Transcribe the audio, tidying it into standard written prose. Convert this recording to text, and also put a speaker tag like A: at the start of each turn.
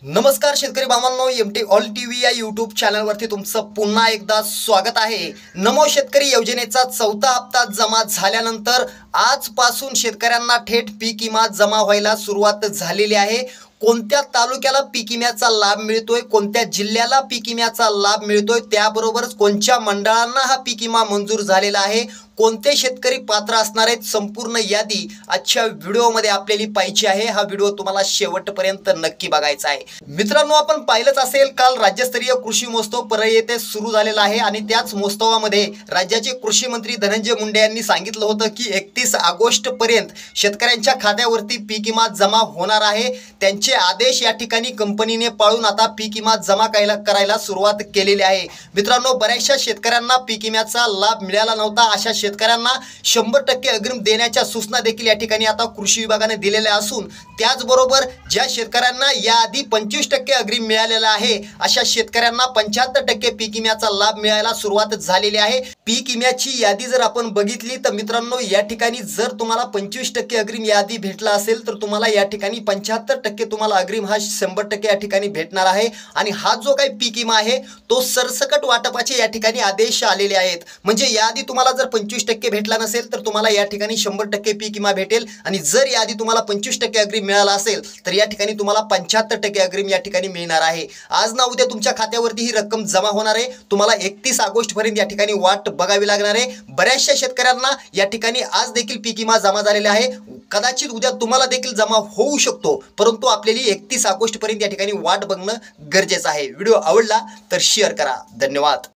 A: नमस्कार शेतकरी बांधवांनो, एमटी ऑल टीव्ही या यूट्यूब चॅनलवरती तुमचं पुन्हा एकदा स्वागत आहे। नमो शेतकरी योजनेचा चौथा हप्ता जमा झाल्यानंतर आजपासून शेतकऱ्यांना थेट पीक विमा जमा व्हायला सुरुवात झालेली आहे। कोणत्या तालुक्याला पीक विम्याचा लाभ मिळतोय, कोणत्या जिल्ह्याला पीक विम्याचा लाभ मिळतोय, त्याबरोबरच कोणत्या मंडळांना हा पीक विमा मंजूर झालेला आहे, कोणते शेतकरी पात्र असणार आहेत, संपूर्ण यादी आजच्या व्हिडिओमध्ये आपल्याला पाहिजे आहे। हा व्हिडिओ तुम्हाला शेवटपर्यंत नक्की बघायचा आहे। मित्रांनो, आपण पाहिलंच असेल, काल राज्यस्तरीय कृषी महोत्सव परळी येथे सुरू झालेला आहे आणि त्याच महोत्सवामध्ये राज्याचे कृषी मंत्री धनंजय मुंडे यांनी सांगितलं होतं की 31 ऑगस्ट पर्यंत शेतकऱ्यांच्या खात्यावरती पीक विमा जमा होणार आहे। त्यांचे आदेश या ठिकाणी कंपनीने पाळून आता पीक विमा जमा करायला सुरुवात केलेली आहे। मित्रांनो, बऱ्याचशा शेतकऱ्यांना पीक विम्याचा लाभ मिळाला नव्हता। अशा शेतकऱ्यांना 100% अग्रिम देण्याच्या सूचना देखील या ठिकाणी आता कृषी विभागाने दिलेल्या असून त्याचबरोबर ज्या शेतकऱ्यांना याआधी 25% अग्रिम मिळालेला आहे अशा शेतकऱ्यांना 75% पीक विम्याचा लाभ मिळायला सुरुवात झालेली आहे। पीक विम्याची यादी जर आपण बघितली तर मित्रांनो, या ठिकाणी जर तुम्हाला 25% अग्रिम यादी भेटला असेल तर तुम्हाला या ठिकाणी 75% तुम्हाला अग्रिम हा 100% या ठिकाणी भेटणार आहे। आणि हा जो काही पीक विमा आहे तो सरसकट वाटपाचे या ठिकाणी आदेश आलेले आहेत। म्हणजे याआधी तुम्हाला जर 25% भेटला नसेल तर तुम्हाला या ठिकाणी 100% पीक विमा भेटेल आणि जर याआधी तुम्हाला 25% अग्रिम मिळाला असेल तर या ठिकाणी तुम्हाला 75% अग्रिम या ठिकाणी मिळणार आहे। आज ना उद्या तुमच्या खात्यावरती ही रक्कम जमा होणार आहे। तुम्हाला 31 ऑगस्ट पर्यंत या ठिकाणी वाट बघावी लागणार आहे। बऱ्याचशा शेतकऱ्यांना या ठिकाणी आज देखील पीक विमा जमा झालेला आहे, कदाचित उद्या तुम्हाला देखील जमा होऊ शकतो, परंतु आपल्याला 31 ऑगस्ट पर्यंत या ठिकाणी वाट बघणं गरजेचं आहे। व्हिडिओ आवडला तर शेअर करा। धन्यवाद।